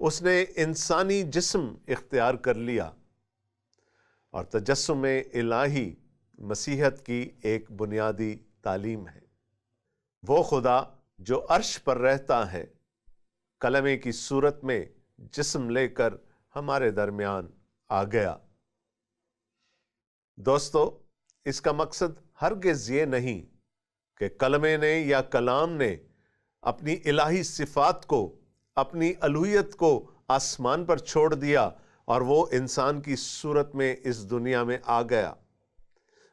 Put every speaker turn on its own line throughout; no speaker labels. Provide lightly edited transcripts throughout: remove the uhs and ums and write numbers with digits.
اس نے انسانی جسم اختیار کر لیا، اور تجسم الہی مسیحیت کی ایک بنیادی تعلیم ہے۔ وہ خدا جو عرش پر رہتا ہے کلمے کی صورت میں جسم لے کر ہمارے درمیان آ گیا۔ دوستو، اس کا مقصد ہرگز یہ نہیں کہ کلمے نے یا کلام نے اپنی الہی صفات کو، اپنی الوہیت کو آسمان پر چھوڑ دیا اور وہ انسان کی صورت میں اس دنیا میں آ گیا،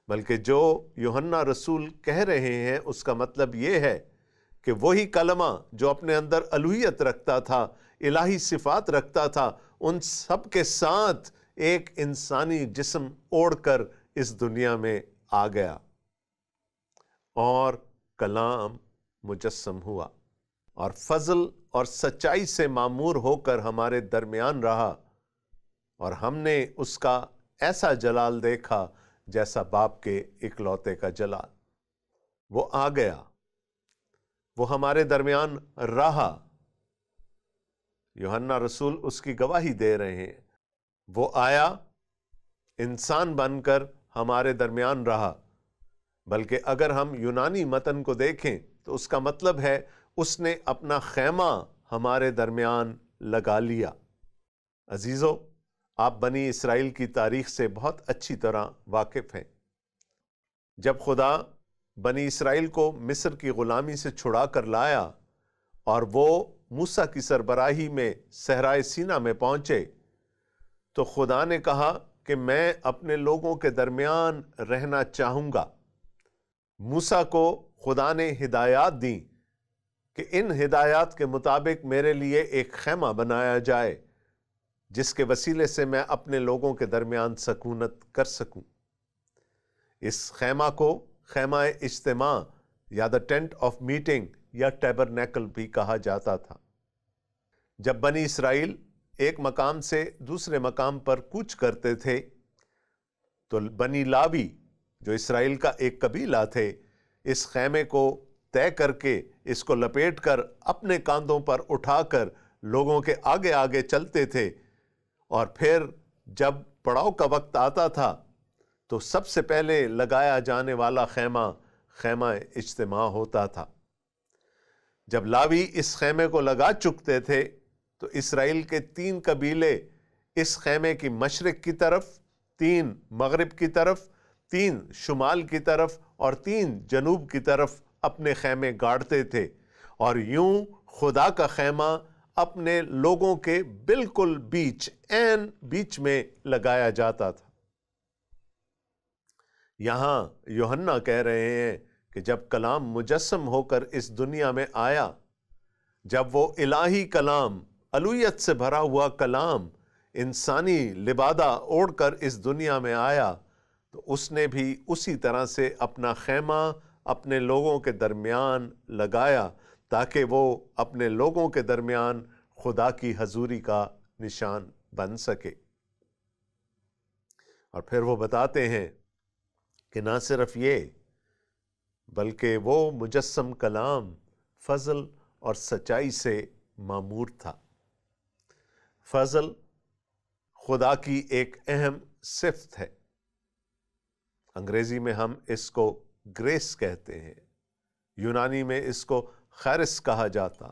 بلکہ جو یوحنا رسول کہہ رہے ہیں اس کا مطلب یہ ہے کہ وہی کلمہ جو اپنے اندر الوہیت رکھتا تھا، الہی صفات رکھتا تھا، ان سب کے ساتھ ایک انسانی جسم اوڑھ کر اس دنیا میں آ گیا اور کلام مجسم ہوا اور فضل اور سچائی سے معمور ہو کر ہمارے درمیان رہا، اور ہم نے اس کا ایسا جلال دیکھا جیسا باپ کے اکلوتے کا جلال۔ وہ آ گیا، وہ ہمارے درمیان رہا۔ یوحنا رسول اس کی گواہی دے رہے ہیں، وہ آیا، انسان بن کر ہمارے درمیان رہا۔ بلکہ اگر ہم یونانی متن کو دیکھیں تو اس کا مطلب ہے اس نے اپنا خیمہ ہمارے درمیان لگا لیا۔ عزیزو، آپ بنی اسرائیل کی تاریخ سے بہت اچھی طرح واقف ہیں۔ جب خدا بنی اسرائیل کو مصر کی غلامی سے چھڑا کر لایا اور وہ موسیٰ کی سربراہی میں صحرائے سینا میں پہنچے، تو خدا نے کہا کہ میں اپنے لوگوں کے درمیان رہنا چاہوں گا۔ موسیٰ کو خدا نے ہدایات دیں کہ ان ہدایات کے مطابق میرے لیے ایک خیمہ بنایا جائے جس کے وسیلے سے میں اپنے لوگوں کے درمیان سکونت کر سکوں۔ اس خیمہ کو خیمہ اجتماع یا دا ٹینٹ آف میٹنگ یا ٹیبرنیکل بھی کہا جاتا تھا۔ جب بنی اسرائیل ایک مقام سے دوسرے مقام پر کوچ کرتے تھے تو بنی لاوی جو اسرائیل کا ایک قبیلہ تھے اس خیمے کو طے کر کے، اس کو لپیٹ کر اپنے کاندھوں پر اٹھا کر لوگوں کے آگے آگے چلتے تھے، اور پھر جب پڑاؤ کا وقت آتا تھا تو سب سے پہلے لگایا جانے والا خیمہ خیمہ اجتماع ہوتا تھا۔ جب لاوی اس خیمے کو لگا چکتے تھے تو اسرائیل کے 3 قبیلے اس خیمے کی مشرق کی طرف، 3 مغرب کی طرف، 3 شمال کی طرف اور 3 جنوب کی طرف اپنے خیمے گاڑتے تھے، اور یوں خدا کا خیمہ اپنے لوگوں کے بالکل بیچ، عین بیچ میں لگایا جاتا تھا۔ یہاں یوحنا کہہ رہے ہیں کہ جب کلام مجسم ہو کر اس دنیا میں آیا، جب وہ الہی کلام، الوہیت سے بھرا ہوا کلام انسانی لبادہ اوڑھ کر اس دنیا میں آیا، تو اس نے بھی اسی طرح سے اپنا خیمہ اپنے لوگوں کے درمیان لگایا تاکہ وہ اپنے لوگوں کے درمیان خدا کی حضوری کا نشان بن سکے۔ اور پھر وہ بتاتے ہیں کہ نہ صرف یہ بلکہ وہ مجسم کلام فضل اور سچائی سے معمور تھا۔ فضل خدا کی ایک اہم صفت ہے۔ انگریزی میں ہم اس کو گریس کہتے ہیں، یونانی میں اس کو خیرس کہا جاتا،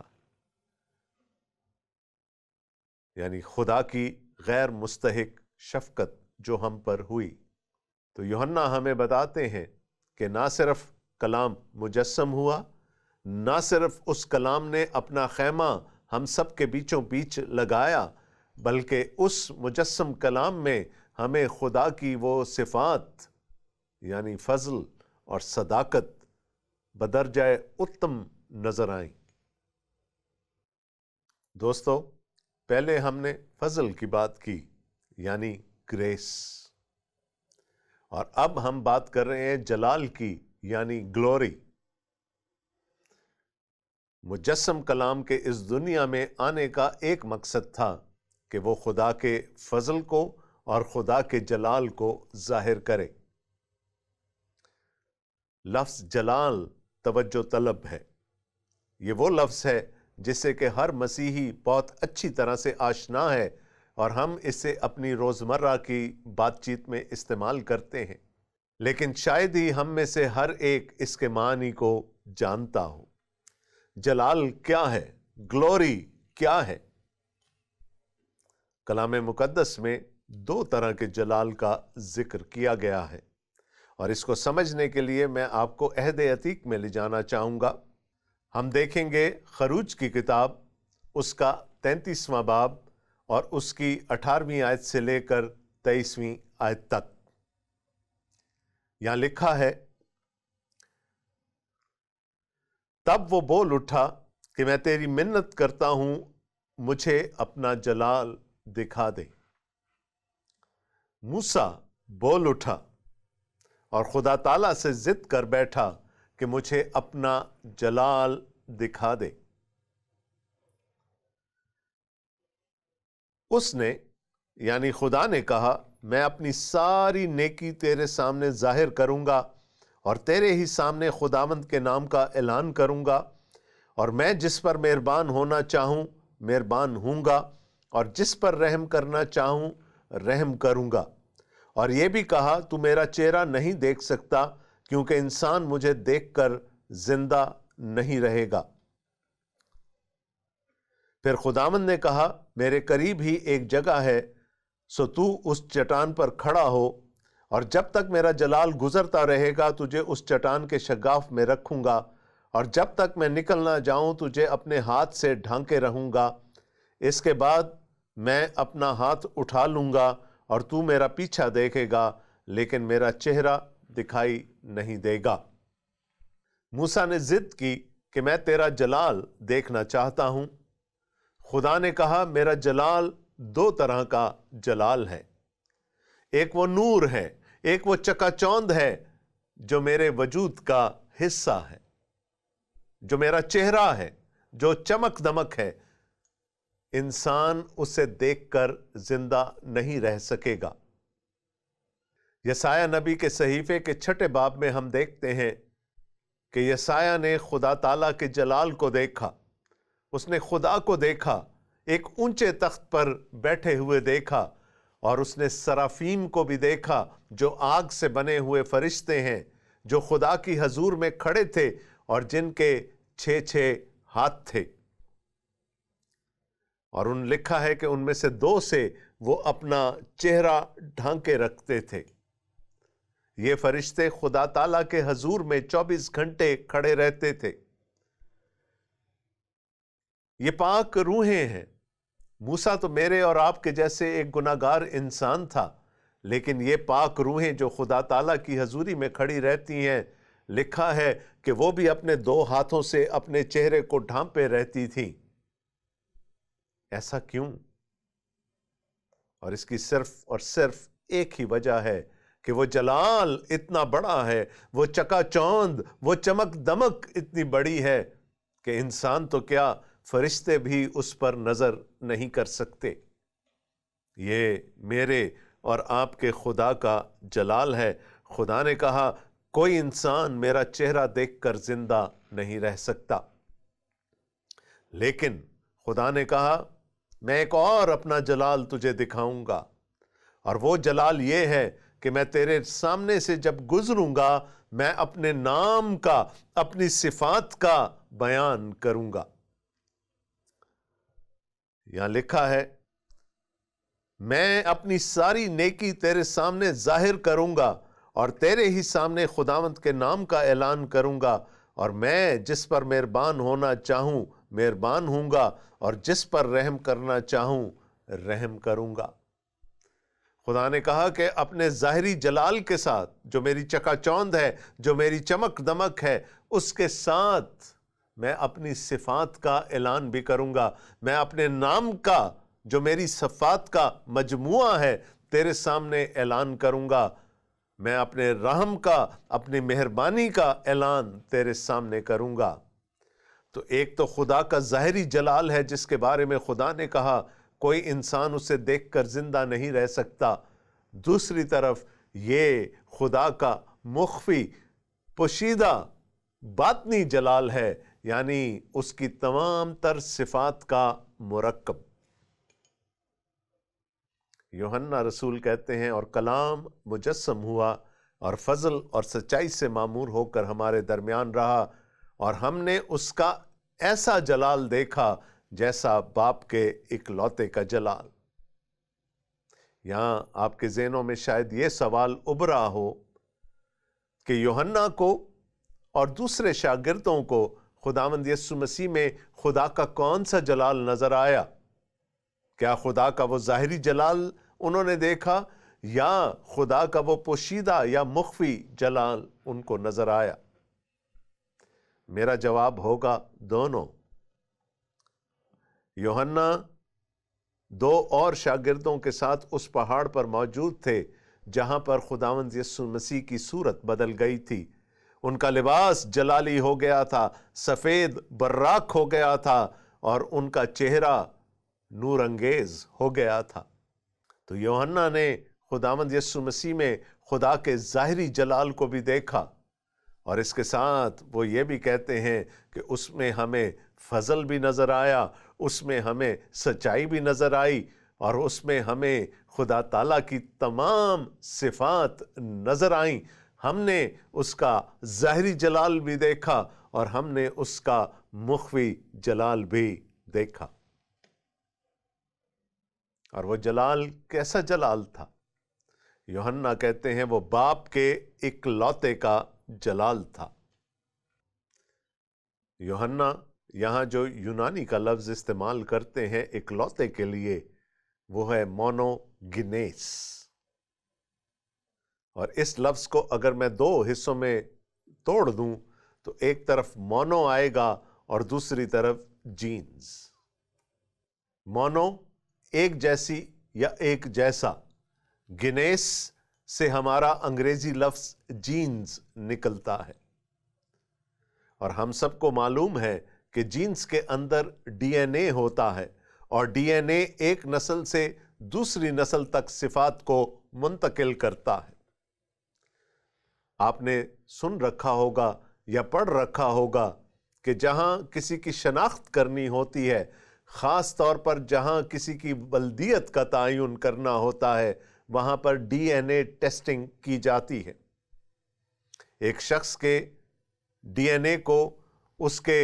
یعنی خدا کی غیر مستحق شفقت جو ہم پر ہوئی۔ تو یوحنا ہمیں بتاتے ہیں کہ نہ صرف کلام مجسم ہوا، نہ صرف اس کلام نے اپنا خیمہ ہم سب کے بیچوں بیچ لگایا، بلکہ اس مجسم کلام میں ہمیں خدا کی وہ صفات یعنی فضل اور صداقت بدرجہ اتم نظر آئیں۔ دوستو، پہلے ہم نے فضل کی بات کی یعنی گریس، اور اب ہم بات کر رہے ہیں جلال کی یعنی گلوری۔ مجسم کلام کے اس دنیا میں آنے کا ایک مقصد تھا کہ وہ خدا کے فضل کو اور خدا کے جلال کو ظاہر کرے۔ لفظ جلال توجہ طلب ہے۔ یہ وہ لفظ ہے جس سے کہ ہر مسیحی بہت اچھی طرح سے آشنا ہے اور ہم اسے اپنی روزمرہ کی بات چیت میں استعمال کرتے ہیں، لیکن شاید ہی ہم میں سے ہر ایک اس کے معنی کو جانتا ہو۔ جلال کیا ہے؟ گلوری کیا ہے؟ کلام مقدس میں دو طرح کے جلال کا ذکر کیا گیا ہے، اور اس کو سمجھنے کے لیے میں آپ کو عہد عتیق میں لے جانا چاہوں گا۔ ہم دیکھیں گے خروج کی کتاب، اس کا 33واں باب اور اس کی 18ویں آیت سے لے کر 23ویں آیت تک۔ یہاں لکھا ہے، تب وہ بول اٹھا کہ میں تیری منت کرتا ہوں، مجھے اپنا جلال دکھا دے۔ موسیٰ بول اٹھا اور خدا تعالیٰ سے ضد کر بیٹھا کہ مجھے اپنا جلال دکھا دے۔ اس نے یعنی خدا نے کہا، میں اپنی ساری نیکی تیرے سامنے ظاہر کروں گا اور تیرے ہی سامنے خداوند کے نام کا اعلان کروں گا، اور میں جس پر مہربان ہونا چاہوں مہربان ہوں گا، اور جس پر رحم کرنا چاہوں رحم کروں گا۔ اور یہ بھی کہا، تو میرا چہرہ نہیں دیکھ سکتا، کیونکہ انسان مجھے دیکھ کر زندہ نہیں رہے گا۔ پھر خداوند نے کہا، میرے قریب ہی ایک جگہ ہے، سو تو اس چٹان پر کھڑا ہو، اور جب تک میرا جلال گزرتا رہے گا تجھے اس چٹان کے شگاف میں رکھوں گا، اور جب تک میں نکل نہ جاؤں تجھے اپنے ہاتھ سے ڈھانکے رہوں گا۔ اس کے بعد میں اپنا ہاتھ اٹھا لوں گا اور تو میرا پیچھا دیکھے گا، لیکن میرا چہرہ دکھائی نہیں دے گا۔ موسیٰ نے ضد کی کہ میں تیرا جلال دیکھنا چاہتا ہوں۔ خدا نے کہا، میرا جلال دو طرح کا جلال ہے، ایک وہ نور ہے، ایک وہ چکا چوند ہے جو میرے وجود کا حصہ ہے، جو میرا چہرہ ہے، جو چمک دمک ہے۔ انسان اسے دیکھ کر زندہ نہیں رہ سکے گا۔ یسایہ نبی کے صحیفے کے 6 باب میں ہم دیکھتے ہیں کہ یسایہ نے خدا تعالیٰ کے جلال کو دیکھا، اس نے خدا کو دیکھا، ایک اونچے تخت پر بیٹھے ہوئے دیکھا، اور اس نے سرافیم کو بھی دیکھا جو آگ سے بنے ہوئے فرشتے ہیں، جو خدا کی حضور میں کھڑے تھے اور جن کے 6 ہاتھ تھے، اور ان لکھا ہے کہ ان میں سے 2 سے وہ اپنا چہرہ ڈھانکے رکھتے تھے۔ یہ فرشتے خدا تعالیٰ کے حضور میں 24 گھنٹے کھڑے رہتے تھے۔ یہ پاک روحیں ہیں۔ موسیٰ تو میرے اور آپ کے جیسے ایک گناہگار انسان تھا، لیکن یہ پاک روحیں جو خدا تعالیٰ کی حضوری میں کھڑی رہتی ہیں، لکھا ہے کہ وہ بھی اپنے 2 ہاتھوں سے اپنے چہرے کو ڈھانپے رہتی تھیں۔ ایسا کیوں؟ اور اس کی صرف اور صرف ایک ہی وجہ ہے کہ وہ جلال اتنا بڑا ہے، وہ چکا چوند، وہ چمک دمک اتنی بڑی ہے کہ انسان تو کیا، فرشتے بھی اس پر نظر نہیں کر سکتے۔ یہ میرے اور آپ کے خدا کا جلال ہے۔ خدا نے کہا، کوئی انسان میرا چہرہ دیکھ کر زندہ نہیں رہ سکتا۔ لیکن خدا نے کہا، میں ایک اور اپنا جلال تجھے دکھاؤں گا، اور وہ جلال یہ ہے کہ میں تیرے سامنے سے جب گزروں گا میں اپنے نام کا، اپنی صفات کا بیان کروں گا۔ یہاں لکھا ہے، میں اپنی ساری نیکی تیرے سامنے ظاہر کروں گا اور تیرے ہی سامنے خداوند کے نام کا اعلان کروں گا، اور میں جس پر مہربان ہونا چاہوں مہربان ہوں گا، اور جس پر رحم کرنا چاہوں رحم کروں گا۔ خدا نے کہا کہ اپنے ظاہری جلال کے ساتھ، جو میری چکا چوند ہے، جو میری چمک دمک ہے، اس کے ساتھ میں اپنی صفات کا اعلان بھی کروں گا۔ میں اپنے نام کا، جو میری صفات کا مجموعہ ہے، تیرے سامنے اعلان کروں گا۔ میں اپنے رحم کا، اپنی مہربانی کا اعلان تیرے سامنے کروں گا۔ تو ایک تو خدا کا ظاہری جلال ہے جس کے بارے میں خدا نے کہا کوئی انسان اسے دیکھ کر زندہ نہیں رہ سکتا۔ دوسری طرف یہ خدا کا مخفی، پوشیدہ، باطنی جلال ہے، یعنی اس کی تمام تر صفات کا مرکب۔ یوحنا رسول کہتے ہیں اور کلام مجسم ہوا اور فضل اور سچائی سے معمور ہو کر ہمارے درمیان رہا، اور ہم نے اس کا ایسا جلال دیکھا جیسا باپ کے اکلوتے کا جلال۔ یہاں آپ کے ذہنوں میں شاید یہ سوال ابھرا ہو کہ یوحنا کو اور دوسرے شاگردوں کو خداوند یسوع مسیح میں خدا کا کون سا جلال نظر آیا؟ کیا خدا کا وہ ظاہری جلال انہوں نے دیکھا، یا خدا کا وہ پوشیدہ یا مخفی جلال ان کو نظر آیا؟ میرا جواب ہوگا دونوں۔ یوحنا 2 اور شاگردوں کے ساتھ اس پہاڑ پر موجود تھے جہاں پر خداوند یسوع مسیح کی صورت بدل گئی تھی۔ ان کا لباس جلالی ہو گیا تھا، سفید براق ہو گیا تھا، اور ان کا چہرہ نور انگیز ہو گیا تھا۔ تو یوحنا نے خداوند یسوع مسیح میں خدا کے ظاہری جلال کو بھی دیکھا، اور اس کے ساتھ وہ یہ بھی کہتے ہیں کہ اس میں ہمیں فضل بھی نظر آیا، اس میں ہمیں سچائی بھی نظر آئی، اور اس میں ہمیں خدا تعالیٰ کی تمام صفات نظر آئیں۔ ہم نے اس کا ظاہری جلال بھی دیکھا اور ہم نے اس کا مخفی جلال بھی دیکھا۔ اور وہ جلال کیسا جلال تھا؟ یوحنا کہتے ہیں وہ باپ کے اکلوتے کا جلال تھا۔ یوحنا یہاں جو یونانی کا لفظ استعمال کرتے ہیں اکلوتے کے لیے، وہ ہے مونوگینیس، اور اس لفظ کو اگر میں 2 حصوں میں توڑ دوں تو ایک طرف مونو آئے گا اور دوسری طرف جینز۔ مونو ایک جیسی یا ایک جیسا، گینیس سے ہمارا انگریزی لفظ جینز نکلتا ہے، اور ہم سب کو معلوم ہے کہ جینز کے اندر ڈی این اے ہوتا ہے، اور ڈی این اے ایک نسل سے دوسری نسل تک صفات کو منتقل کرتا ہے۔ آپ نے سن رکھا ہوگا یا پڑھ رکھا ہوگا کہ جہاں کسی کی شناخت کرنی ہوتی ہے، خاص طور پر جہاں کسی کی بلدیت کا تعین کرنا ہوتا ہے، وہاں پر ڈی این اے ٹیسٹنگ کی جاتی ہے۔ ایک شخص کے ڈی این اے کو اس کے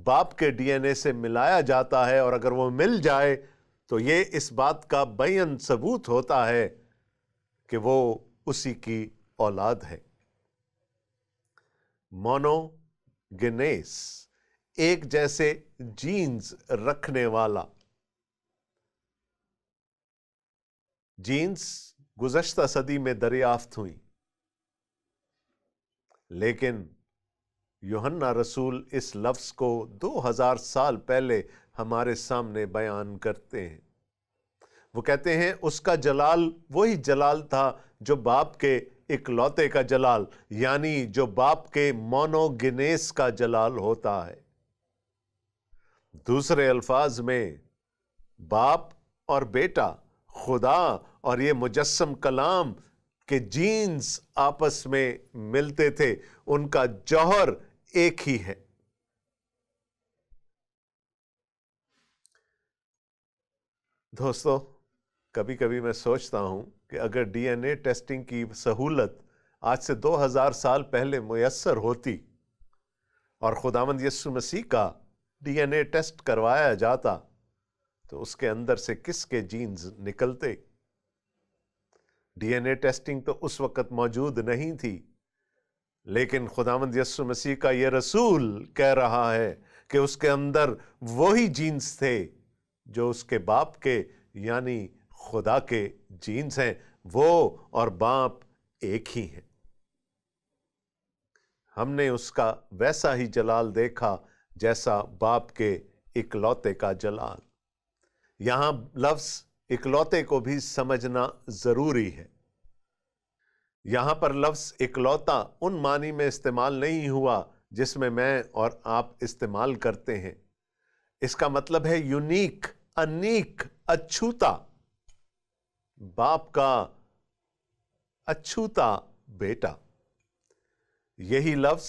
باپ کے ڈی این اے سے ملایا جاتا ہے، اور اگر وہ مل جائے تو یہ اس بات کا بیان ثبوت ہوتا ہے کہ وہ اسی کی اولاد ہے۔ مونوگینیس، ایک جیسے جینز رکھنے والا۔ جینز گزشتہ صدی میں دریافت ہوئی، لیکن یوحنا رسول اس لفظ کو 2000 سال پہلے ہمارے سامنے بیان کرتے ہیں۔ وہ کہتے ہیں اس کا جلال وہی جلال تھا جو باپ کے اکلوتے کا جلال، یعنی جو باپ کے مونوگینیس کا جلال ہوتا ہے۔ دوسرے الفاظ میں باپ اور بیٹا، خدا اور یہ مجسم کلام کے جینز آپس میں ملتے تھے، ان کا جوہر ایک ہی ہے۔ دوستو، کبھی کبھی میں سوچتا ہوں کہ اگر ڈی این اے ٹیسٹنگ کی سہولت آج سے 2000 سال پہلے میسر ہوتی اور خداوند یسوع مسیح کا ڈی این اے ٹیسٹ کروایا جاتا تو اس کے اندر سے کس کے جینز نکلتے؟ ڈی این اے ٹیسٹنگ تو اس وقت موجود نہیں تھی، لیکن خداوند یسوع مسیح کا یہ رسول کہہ رہا ہے کہ اس کے اندر وہی جینز تھے جو اس کے باپ کے یعنی خدا کے جینز ہیں۔ وہ اور باپ ایک ہی ہیں۔ ہم نے اس کا ویسا ہی جلال دیکھا جیسا باپ کے اکلوتے کا جلال۔ یہاں لفظ اکلوتے کو بھی سمجھنا ضروری ہے۔ یہاں پر لفظ اکلوتا ان معنی میں استعمال نہیں ہوا جس میں اور آپ استعمال کرتے ہیں۔ اس کا مطلب ہے یونیک، انیک، اچھوتا، باپ کا اچھوتا بیٹا۔ یہی لفظ